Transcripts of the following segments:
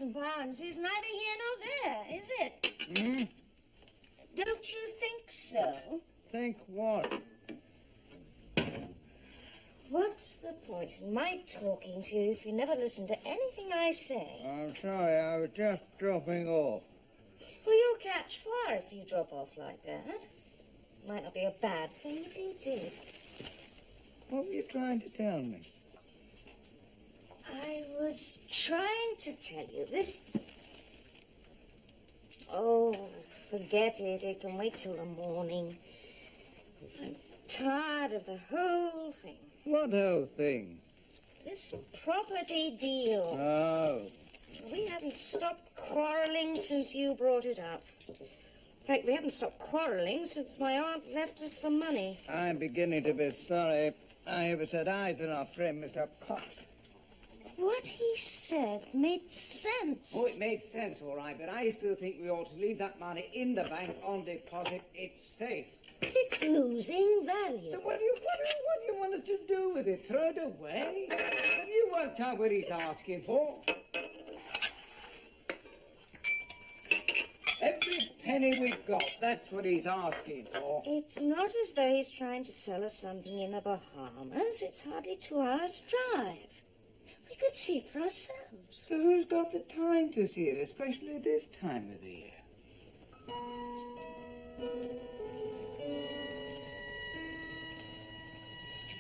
£1,000 is neither here nor there, is it? Hmm? Don't you think so? Think what? What's the point in my talking to you if you never listen to anything I say? I'm sorry, I was just dropping off. Well, you'll catch fire if you drop off like that. Might not be a bad thing if you did. What were you trying to tell me? I was trying to tell you this... Oh, forget it. It can wait till the morning. I'm tired of the whole thing. What whole thing? This property deal. Oh. We haven't stopped quarrelling since you brought it up. In fact, we haven't stopped quarrelling since my aunt left us the money. I'm beginning to be sorry I ever set eyes on our friend, Mr. Cox. What he said made sense. Oh, it made sense, all right, but I still think we ought to leave that money in the bank on deposit. It's safe. But it's losing value. So what do you want us to do with it? Throw it away? Have you worked out what he's asking for? Every penny we've got, that's what he's asking for. It's not as though he's trying to sell us something in the Bahamas. It's hardly 2 hours' drive. We could see for ourselves. So who's got the time to see it, especially this time of the year?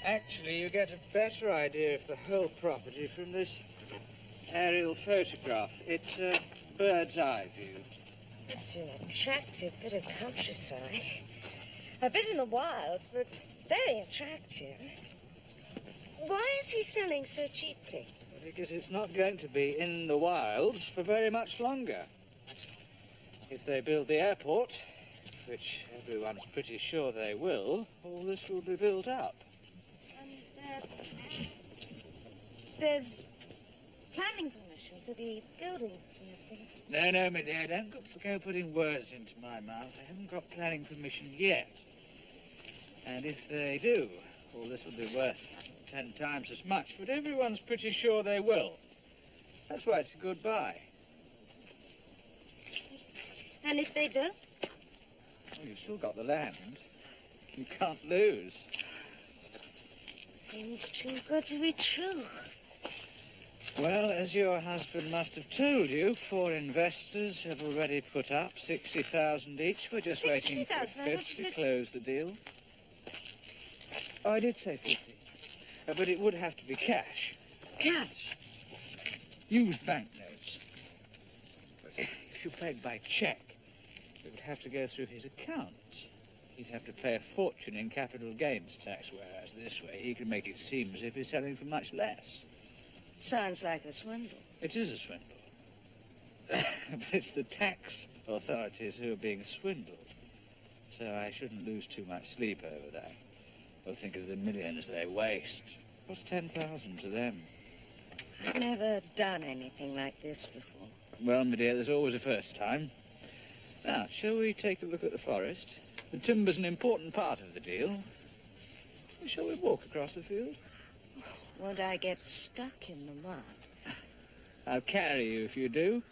Actually, you get a better idea of the whole property from this aerial photograph. It's a bird's eye view. It's an attractive bit of countryside. A bit in the wilds, but very attractive. Why is he selling so cheaply? Because it's not going to be in the wilds for very much longer. If they build the airport, which everyone's pretty sure they will, all this will be built up. And, there's planning permission for the buildings and everything. No, my dear, don't go putting words into my mouth. I haven't got planning permission yet. And if they do, all this will be worth 10 times as much, but everyone's pretty sure they will. That's why it's a good buy. And if they don't? Well, you've still got the land. You can't lose. Seems too good to be true. Well, as your husband must have told you, 4 investors have already put up 60,000 each. We're just waiting for a fifth to close the deal. Oh, I did say 50. But it would have to be cash. Cash? Used banknotes. If you paid by cheque, it would have to go through his account. He'd have to pay a fortune in capital gains tax, whereas this way he can make it seem as if he's selling for much less. Sounds like a swindle. It is a swindle. But it's the tax authorities who are being swindled. So I shouldn't lose too much sleep over that. Or think of the millions they waste. What's 10,000 to them? I've never done anything like this before. Well, my dear, there's always a first time. Now, shall we take a look at the forest? The timber's an important part of the deal. Shall we walk across the field? Won't I get stuck in the mud? I'll carry you if you do.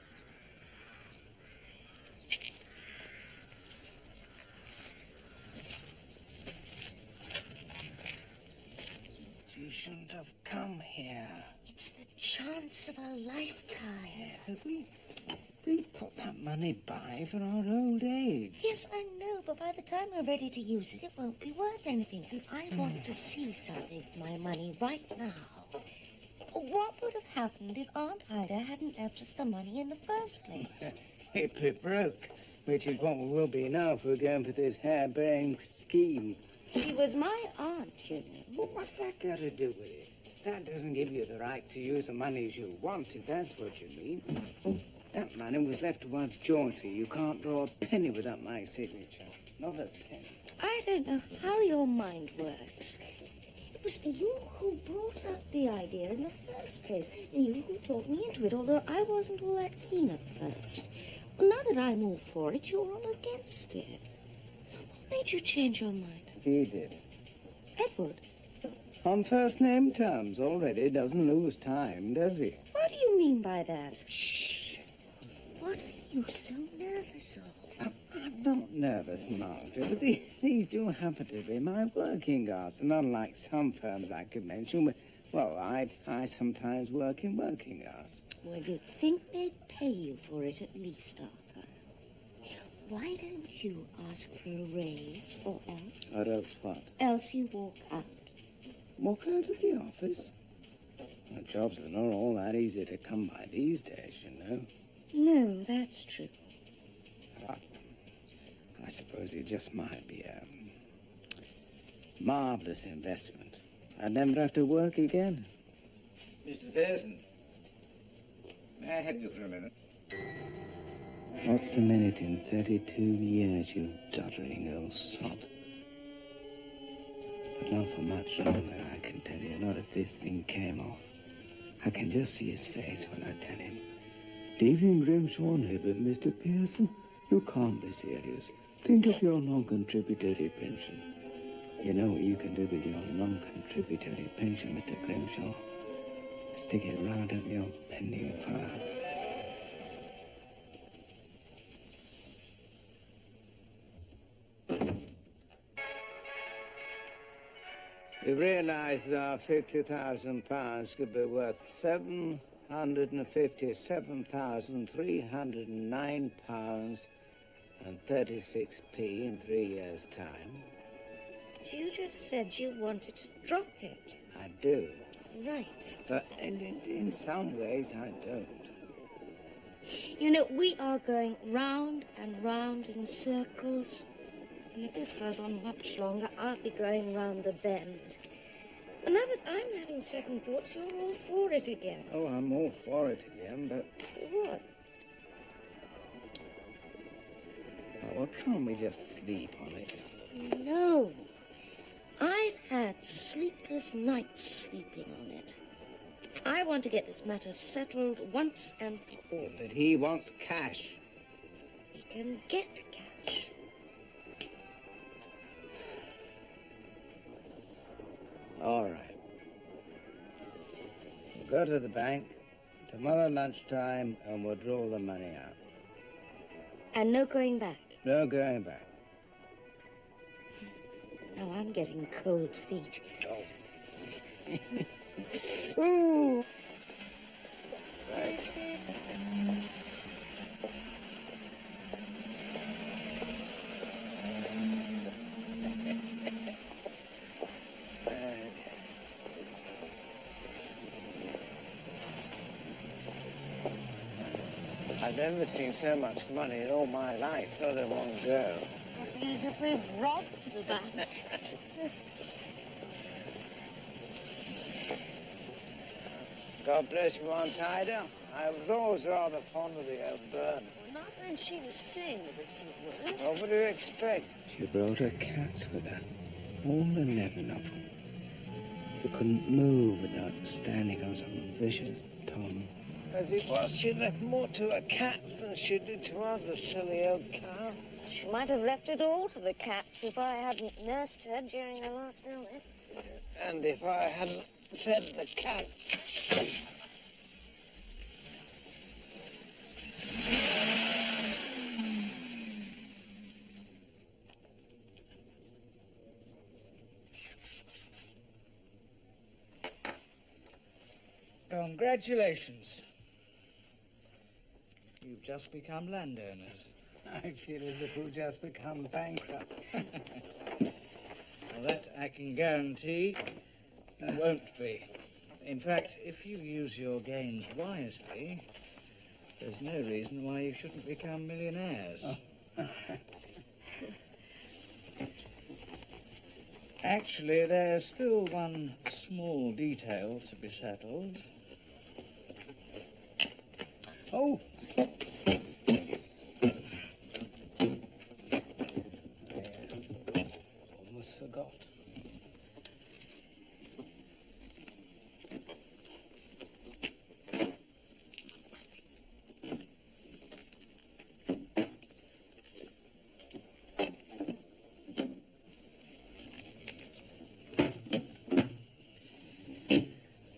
You shouldn't have come here. It's the chance of a lifetime. Yeah, but we put that money by for our old age. Yes, I know, but by the time we're ready to use it, it won't be worth anything. And I want to see something for my money right now. What would have happened if Aunt Ida hadn't left us the money in the first place? It'd be broke, which is what we will be now if we're going for this harebrained scheme. She was my aunt, you know. Well, what's that got to do with it? That doesn't give you the right to use the money as you want, if that's what you mean. That money was left to us jointly. You can't draw a penny without my signature. Not a penny. I don't know how your mind works. It was you who brought up the idea in the first place. And you who talked me into it, although I wasn't all that keen at first. Well, now that I'm all for it, you're all against it. What made you change your mind? He did. Edward? On first name terms already, doesn't lose time, does he? What do you mean by that? Shh. you so nervous of? I'm not nervous, Margaret, but these do happen to be my working hours, and unlike some firms I could mention, well, I sometimes work in working hours. Well, you'd think they'd pay you for it at least, Arthur. Why don't you ask for a raise, or else? Or else what? Else you walk out. Walk out of the office? Well, jobs are not all that easy to come by these days, you know. No, that's true. I suppose it just might be a marvellous investment. I'd never have to work again. Mr. Pearson, may I have you for a minute? What's a minute in 32 years, you doddering old sod? But not for much longer, I can tell you. Not if this thing came off. I can just see his face when I tell him. Leaving Grimshaw Neighbour, Mr. Pearson? You can't be serious. Think of your non-contributory pension. You know what you can do with your non-contributory pension, Mr. Grimshaw? Stick it right up your penny file. We realised that our £50,000 could be worth £757,309 and 36p in 3 years' time. You just said you wanted to drop it. I do. Right. But in some ways, I don't. You know, we are going round and round in circles. And if this goes on much longer, I'll be going round the bend. And now that I'm having second thoughts, you're all for it again. Oh, I'm all for it again, but... What? Oh, well, can't we just sleep on it? No. I've had sleepless nights sleeping on it. I want to get this matter settled once and for all. But he wants cash. We can get cash. All right. We'll go to the bank tomorrow lunchtime and we'll draw the money out. And no going back. No going back. Now I'm getting cold feet. Oh. Ooh. Right. I've never seen so much money in all my life, not in one go. I feel as if we've robbed the bank. God bless you, Aunt Ida. I was always rather fond of the old burn. Not when she was staying with us, you weren't. Well, what do you expect? She brought her cats with her. All 11 of them. You couldn't move without standing on some vicious tongue. As it was, she left more to her cats than she did to us, the silly old cow. She might have left it all to the cats if I hadn't nursed her during her last illness. And if I hadn't fed the cats. Congratulations. You've just become landowners. I feel as if we've just become bankrupts. Well, that I can guarantee won't be. In fact, if you use your gains wisely, there's no reason why you shouldn't become millionaires. Actually, there's still one small detail to be settled. Oh! Almost forgot.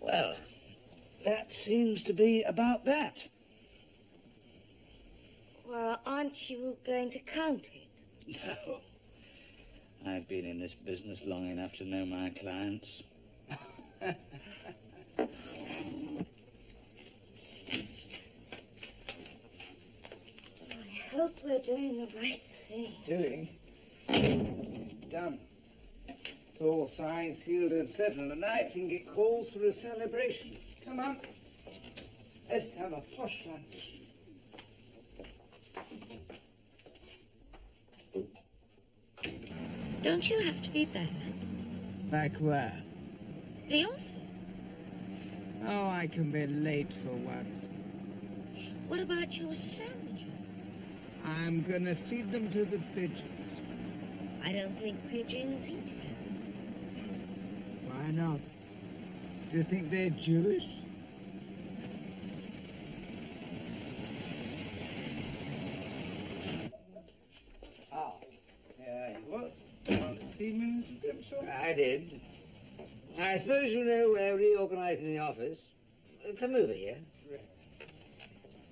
Well, that seems to be about that. Aren't you going to count it? No. I've been in this business long enough to know my clients. I hope we're doing the right thing. Doing? Done. It's all signed, sealed, and settled, and I think it calls for a celebration. Come on. Let's have a posh lunch. Don't you have to be back? Back where? The office. Oh, I can be late for once. What about your sandwiches? I'm gonna feed them to the pigeons. I don't think pigeons eat ham. Why not? Do you think they're Jewish? Oh, yeah, what? You want to see me, Mr. Grimshaw? I did. I suppose you know we're reorganizing the office. Come over here.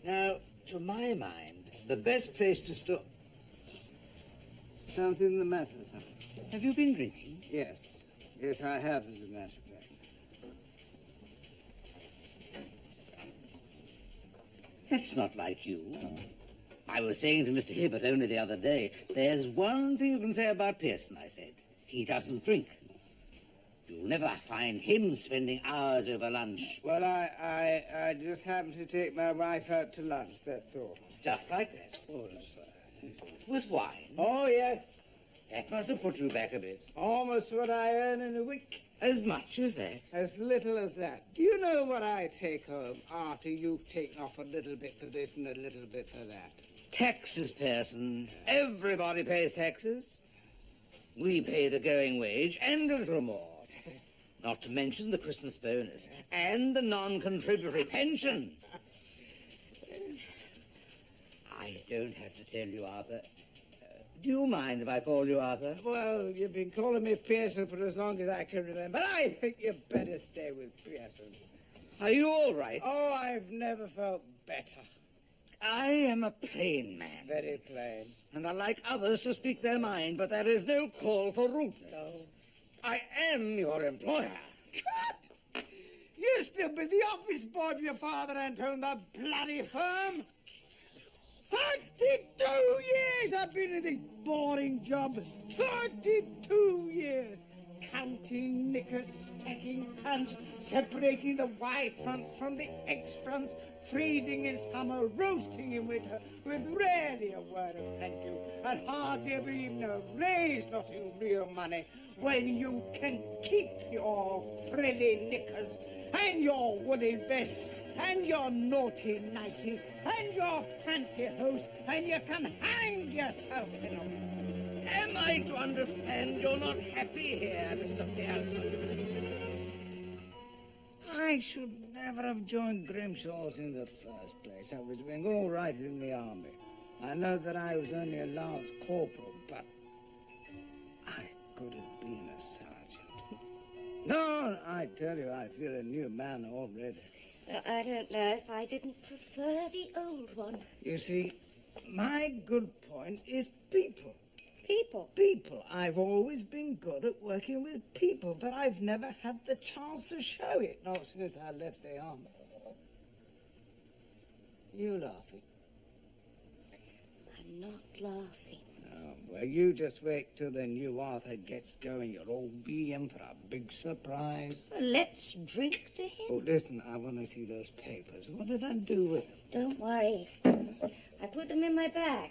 Now, to my mind, the best place to stop... Something the matter, sir? Have you been drinking? Yes. Yes, I have, as a matter of fact. That's not like you. I was saying to Mr. Hibbert only the other day, there's one thing you can say about Pearson, I said. He doesn't drink. You'll never find him spending hours over lunch. Well, I just happened to take my wife out to lunch, that's all. Just like that. Oh, that's right. With wine. Oh, yes. That must have put you back a bit. Almost what I earn in a week. As much as that. As little as that. Do you know what I take home after you've taken off a little bit for this and a little bit for that? Taxes, Pearson. Everybody pays taxes. We pay the going wage and a little more. Not to mention the Christmas bonus and the non-contributory pension. I don't have to tell you, Arthur. Do you mind if I call you Arthur? Well, you've been calling me Pearson for as long as I can remember. I think you better stay with Pearson. Are you all right? Oh, I've never felt better. I am a plain man. Very plain. And I like others to speak their mind, but there is no call for rudeness. I am your employer. God! You still be the office boy for your father and own the bloody firm? 32 years I've been in this boring job. 32 years. Counting knickers, stacking pants, separating the Y fronts from the X fronts, freezing in summer, roasting in winter, with rarely a word of thank you, and hardly ever even a raise, not in real money, when you can keep your frilly knickers, and your woolen vests, and your naughty nighties, and your pantyhose, and you can hang yourself in them. Am I to understand you're not happy here, Mr. Pearson? I should never have joined Grimshaw's in the first place. I was doing all right in the army. I know that I was only a lance corporal, but I could have been a sergeant. No, I tell you, I feel a new man already. I don't know if I didn't prefer the old one. You see, my good point is people. People. People. I've always been good at working with people, but I've never had the chance to show it, not since I left the army. You laughing? I'm not laughing. Oh, well, you just wait till the new Arthur gets going. You'll all be in for a big surprise. Well, let's drink to him. Oh, listen, I want to see those papers. What did I do with them? Don't worry. I put them in my bag.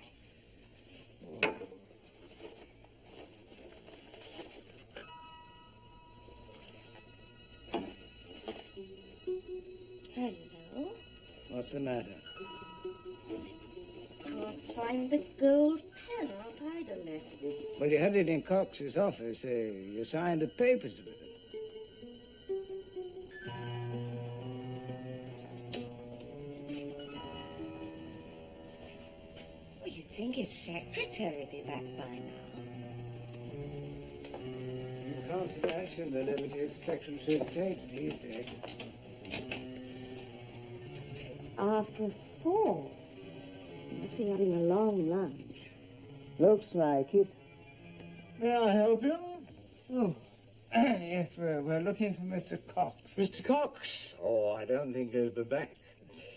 Hello? What's the matter? Can't find the gold pen Aunt Ida left me. Well, you had it in Cox's office. You signed the papers with him. Well, you'd think his secretary be back by now. You can't imagine the Liberty's Secretary of State these days. It's after 4. Must be having a long lunch. Looks like it. May I help you? Oh, yes, we're looking for Mr. Cox. Mr. Cox? Oh, I don't think he'll be back.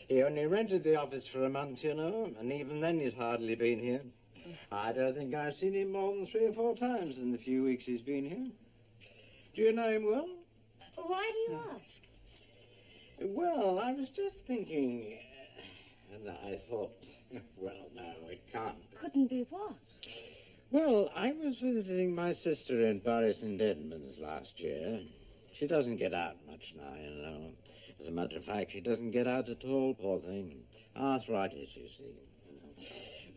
He only rented the office for a month, you know, and even then he's hardly been here. I don't think I've seen him more than 3 or 4 times in the few weeks he's been here. Do you know him well? Why do you ask? Well, I was just thinking, and I thought, well, no, it can't. Couldn't be what? Well, I was visiting my sister in Paris and Edmonds last year. She doesn't get out much now, you know. As a matter of fact, she doesn't get out at all, poor thing. Arthritis, you see.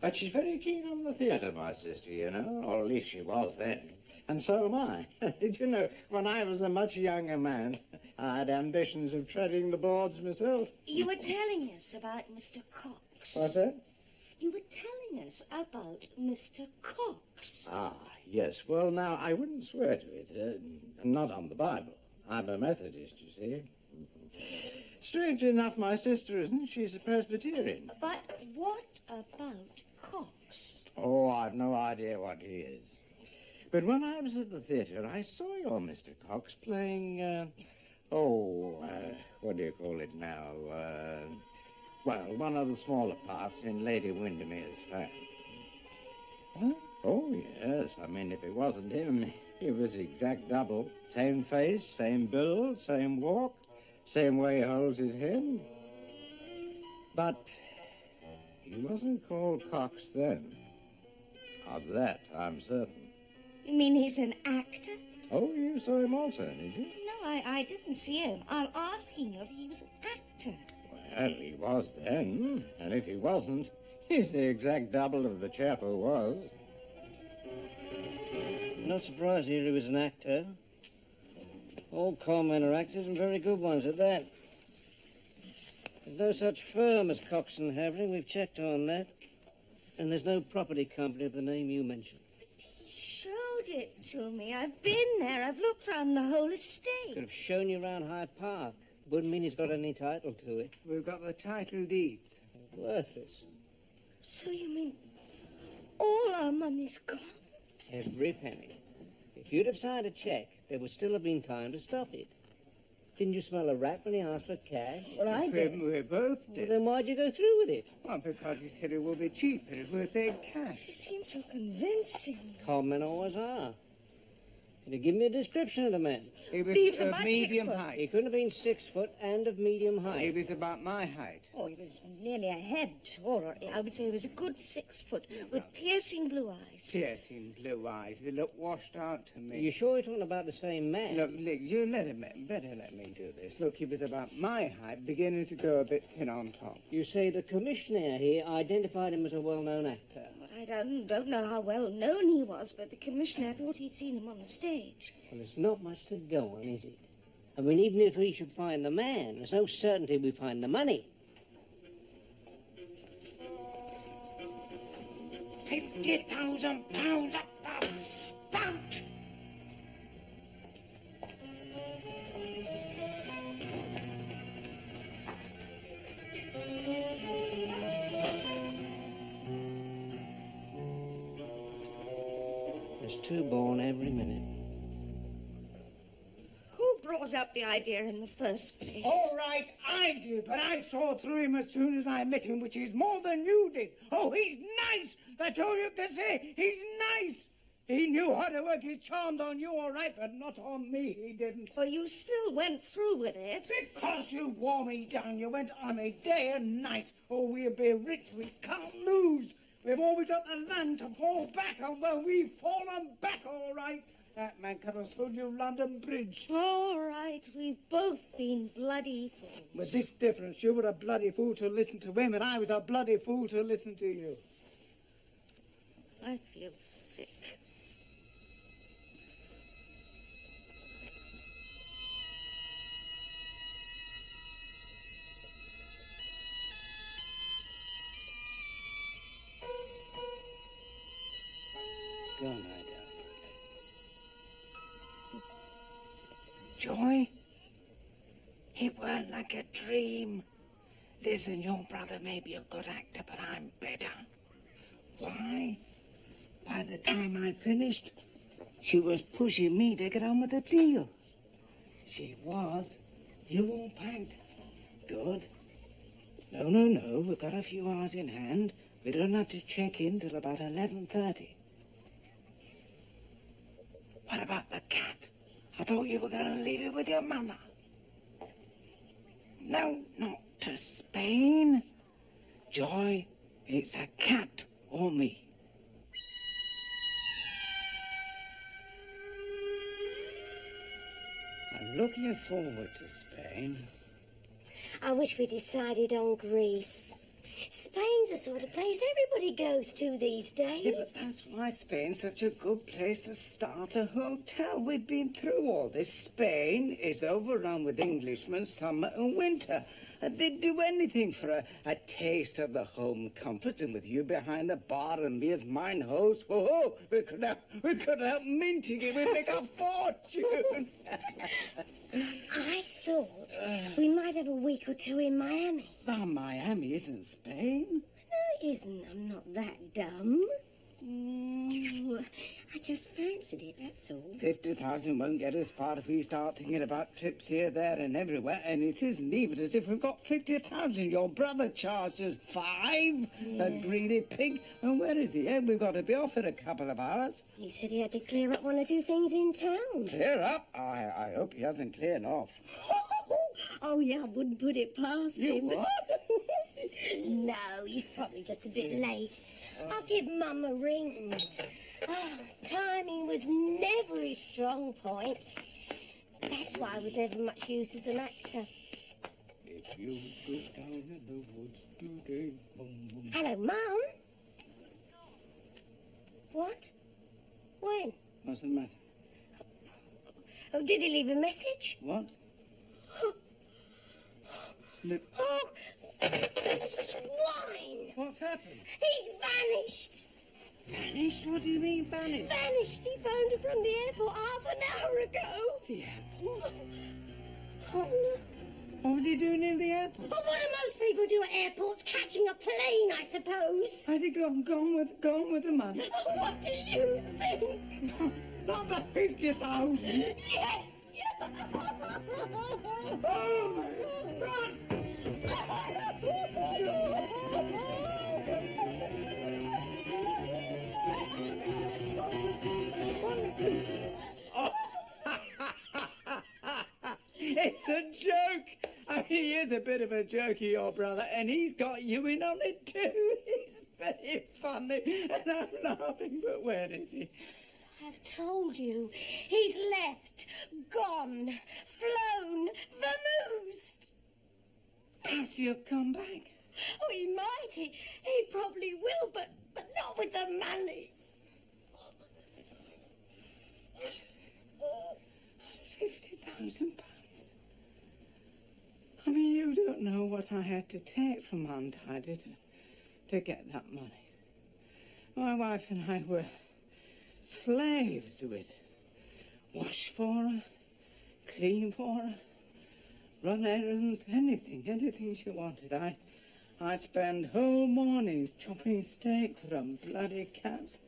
But she's very keen on the theatre, my sister, you know, or at least she was then. And so am I. Did you know, when I was a much younger man, I had ambitions of treading the boards myself. You were telling us about Mr. Cox. What's that? You were telling us about Mr. Cox. Ah, yes. Well, now, I wouldn't swear to it. Not on the Bible. I'm a Methodist, you see. Strangely enough, my sister isn't. She's a Presbyterian. But what about Cox? Oh, I've no idea what he is. But when I was at the theatre, I saw your Mr. Cox playing, what do you call it now? Well, one of the smaller parts in Lady Windermere's Fan. What? Oh, yes. I mean, if it wasn't him, he was the exact double. Same face, same build, same walk, same way he holds his head. But he wasn't called Cox then. Of that, I'm certain. You mean he's an actor? Oh, you saw him also, did you? No, I didn't see him. I'm asking you if he was an actor. Well, he was then. And if he wasn't, he's the exact double of the chap who was. Not surprised to hear he was an actor. All con men are actors, and very good ones at that. There's no such firm as Cox and Havering. We've checked on that. And there's no property company of the name you mentioned. He showed it to me. I've been there. I've looked round the whole estate. Could have shown you around Hyde Park. Wouldn't mean he's got any title to it. We've got the title deeds. Worthless. So you mean all our money's gone? Every penny. If you'd have signed a cheque, there would still have been time to stop it. Didn't you smell a rat when he asked for cash? Well, I did. We both Well, did. then why'd you go through with it? Well, because he said it would be cheaper if we paid cash. You seem so convincing. Con men always are. Can you give me a description of the man? He He was was about of medium 6 foot. height. He couldn't have been 6 foot and of medium He height. was about my height. Oh, he was nearly a head taller. I would say he was a good 6 foot with piercing blue eyes. Piercing blue eyes. They look washed out to Are me. you sure you're talking about the same man? Look, you better let me do this. Look, he was about my height, beginning to go a bit thin on top. You say the commissioner here identified him as a well-known actor. Well, I don't know how well known he was, but the commissioner thought he'd seen him on the stage. Well, there's not much to go on, is it? I mean, even if we should find the man, there's no certainty we find the money. £50,000 up that spout! There's 2 born every minute. Who brought up the idea in the first place? All right, I did, but I saw through him as soon as I met him, which is more than you did. Oh, he's nice! That's all you can say. He's nice! He knew how to work his charms on you, all right, but not on me, he didn't. Well, you still went through with it. Because you wore me down, you went on me day and night. Oh, we'll be rich, we can't lose. We've always got the land to fall back on. Well, we've fallen back, all right. That man could have sold you London Bridge. All right, we've both been bloody fools. With this difference, you were a bloody fool to listen to him, and I was a bloody fool to listen to you. I feel sick. Go lie down for a little. Joy? It weren't like a dream. Listen, your brother may be a good actor, but I'm better. Why? By the time I finished, she was pushing me to get on with the deal. She was. You all packed? Good. No. We've got a few hours in hand. We don't have to check in till about 11:30. What about the cat? I thought you were going to leave it with your mother. No, not to Spain. Joy, it's a cat or me. I'm looking forward to Spain. I wish we decided on Greece. Spain's the sort of place everybody goes to these days. Yeah, but that's why Spain's such a good place to start a hotel. We've been through all this. Spain is overrun with Englishmen summer and winter. They'd do anything for a taste of the home comforts, and with you behind the bar and me as mine host, whoa, we could help minting it. We'd make a fortune. I thought we might have a week or two in Miami. Now, Miami isn't Spain. No, it isn't. I'm not that dumb. I just fancied it, that's all. 50,000 won't get us far if we start thinking about trips here, there, and everywhere. And it isn't even as if we've got 50,000. Your brother charges 5, a greedy pig. And where is he? We've got to be off in a couple of hours. He said he had to clear up one or two things in town. Clear up? I hope he hasn't cleared off. Oh, yeah, I wouldn't put it past him. You what? No, he's probably just a bit late. I'll give Mum a ring. Oh, timing was never his strong point. That's why I was never much use as an actor. If you go down in the woods today, boom, boom. Hello, Mum. What? When? What's the matter? Oh, did he leave a message? What? Look. Oh, the swine! What's happened? He's vanished! Vanished? What do you mean vanished? Vanished! He phoned her from the airport half an hour ago! The airport? Oh, no. What was he doing in the airport? Oh, what do most people do at airports? Catching a plane, I suppose. Has he gone with the money? Oh, what do you think? Not the 50,000. Yes! Oh my God! It's a joke. I mean, he is a bit of a jokey, your brother, and he's got you in on it too. He's very funny, and I'm laughing. But where is he? I've told you. He's left, gone, flown, vamoosed. Perhaps he'll come back. Oh, he might. He probably will, but not with the money. That's £50,000. I mean, you don't know what I had to take from Untidy to get that money. My wife and I were slaves to it. Wash for her, clean for her, run errands, anything she wanted. I'd spend whole mornings chopping steak for them bloody cats.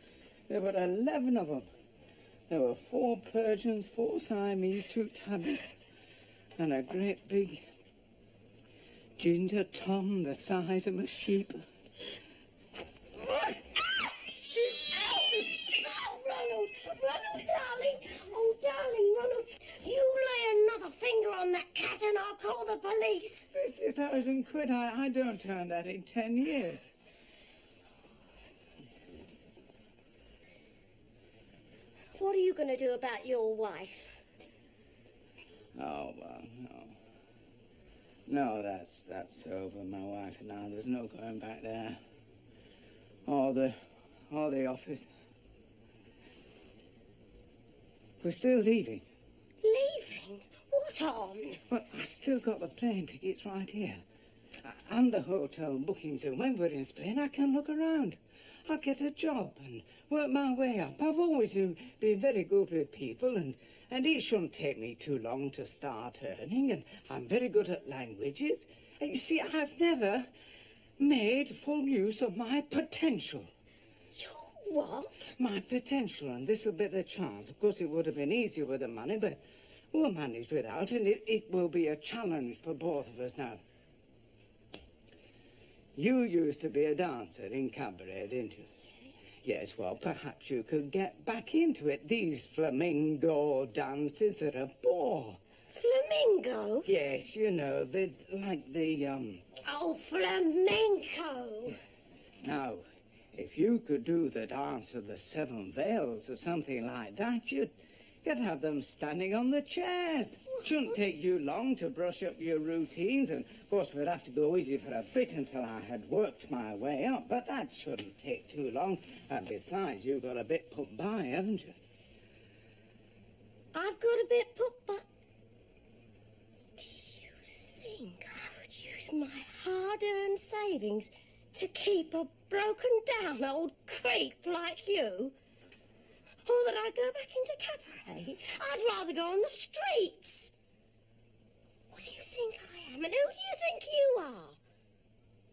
There were 11 of them. There were 4 Persians, 4 Siamese, 2 tabbies, and a great big ginger Tom the size of a sheep. Ronald, darling. Oh, darling, Ronald. You lay another finger on that cat and I'll call the police. 50,000 quid, I don't turn that in 10 years. What are you going to do about your wife? Oh, well, no. No, that's over, my wife and I. There's no going back there. Or the office. We're still leaving. Leaving? What on? Well, I've still got the plane tickets right here. And the hotel bookings, and when we're in Spain, I can look around. I'll get a job and work my way up. I've always been very good with people, and it shouldn't take me too long to start earning, and I'm very good at languages. And you see, I've never made full use of my potential. what? My potential, and this'll be the chance. Of course, it would have been easier with the money, but we'll manage without, and it will be a challenge for both of us now. You used to be a dancer in cabaret, didn't you? Yes, well, perhaps you could get back into it. These flamingo dances, they're a bore. Flamingo? Yes, you know, Oh, flamenco! Now, if you could do the dance of the Seven Veils or something like that, you'd have them standing on the chairs. Shouldn't take you long to brush up your routines, and of course we'd have to go easy for a bit until I had worked my way up, but that shouldn't take too long. And besides, you've got a bit put by, haven't you? I've got a bit put by. Do you think I would use my hard-earned savings to keep a broken down old creep like you? Or that I'd go back into cabaret? I'd rather go on the streets. What do you think I am, and who do you think you are?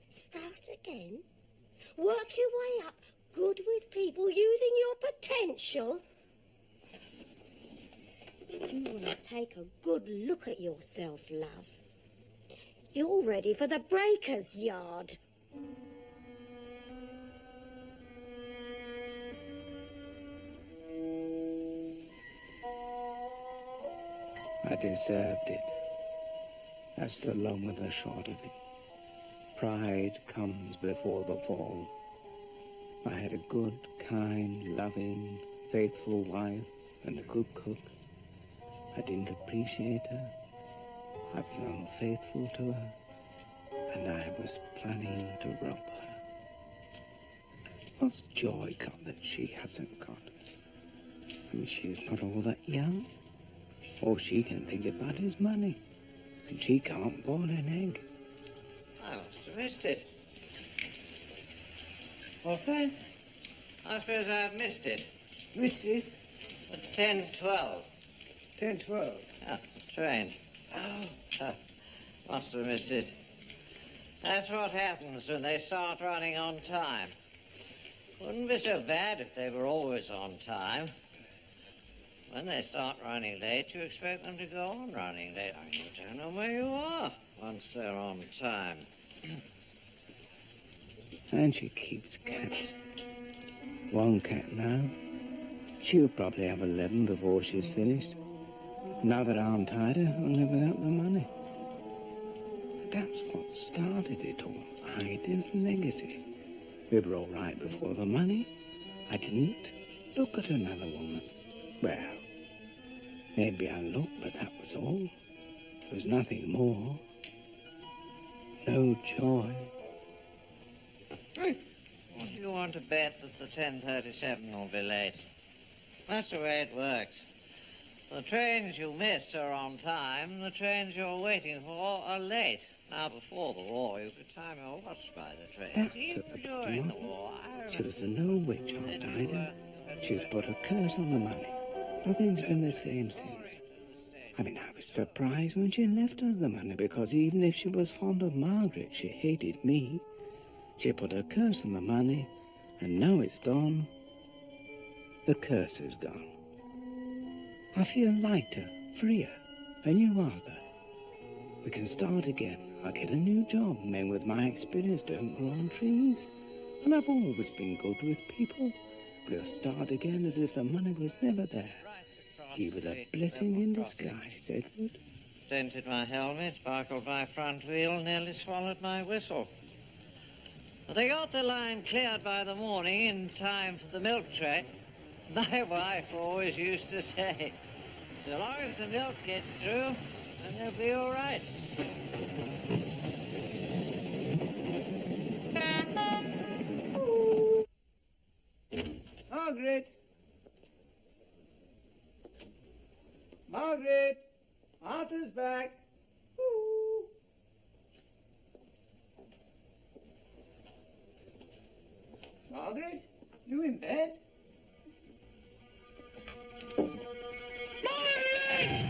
Start again? Work your way up, good with people, using your potential? You want to take a good look at yourself, love. You're ready for the breaker's yard. I deserved it. That's the long and the short of it. Pride comes before the fall. I had a good, kind, loving, faithful wife and a good cook. I didn't appreciate her. I was unfaithful to her. And I was planning to rob her. What's Joy got that she hasn't got? I mean, she's not all that young. All she can think about is money. And she can't boil an egg. I must have missed it. What's that? I suppose I've missed it. Missed it? At 10:12. 10:12. Ah, the train. Oh. Must have missed it. That's what happens when they start running on time. Wouldn't be so bad if they were always on time. When they start running late, you expect them to go on running late. I mean, you don't know where you are once they're on time. And she keeps cats. One cat now. She'll probably have 11 before she's finished. Now that I'm tighter, only without the money. That's what started it all. Ida's legacy. We were all right before the money. I didn't look at another woman. Well, maybe I looked, but that was all. There was nothing more. No joy. What do you want to bet that the 10:37 will be late? That's the way it works. The trains you miss are on time, the trains you're waiting for are late. Now, before the war, you could time your watch by the trains. That's at the Even bottom during of the it. war, I remember. She was a no witch, Aunt Ida. She's put a curse on the money. Nothing's been the same since. I mean, I was surprised when she left us the money, because even if she was fond of Margaret, she hated me. She put a curse on the money, and now it's gone. The curse is gone. I feel lighter, freer, a new Arthur. We can start again. I'll get a new job. Men with my experience don't grow on trees. And I've always been good with people. We'll start again as if the money was never there. He was a blessing in disguise, Edward. Dented my helmet, sparkled my front wheel, nearly swallowed my whistle. But they got the line cleared by the morning in time for the milk train. My wife always used to say, so long as the milk gets through, then they'll be all right. Margaret! Margaret! Arthur's back! Ooh. Margaret? You in bed? Margaret!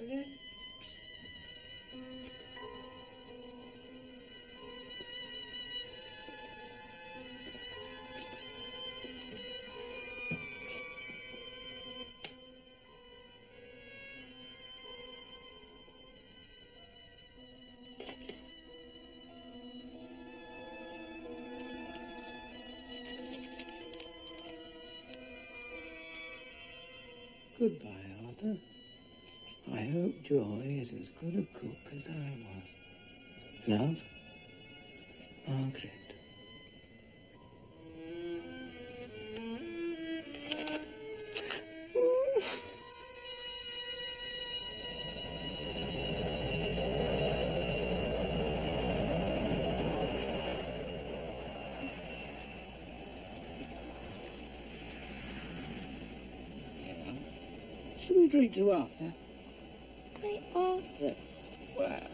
chocolate? Goodbye, Arthur. I hope Joy is as good a cook as I was. Love, Margaret. Should we drink to Arthur? Why, Arthur? Well,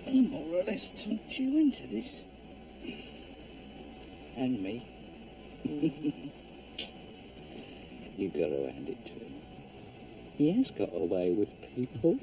he more or less talked you into this. And me. You got to hand it to him. He has got away with people.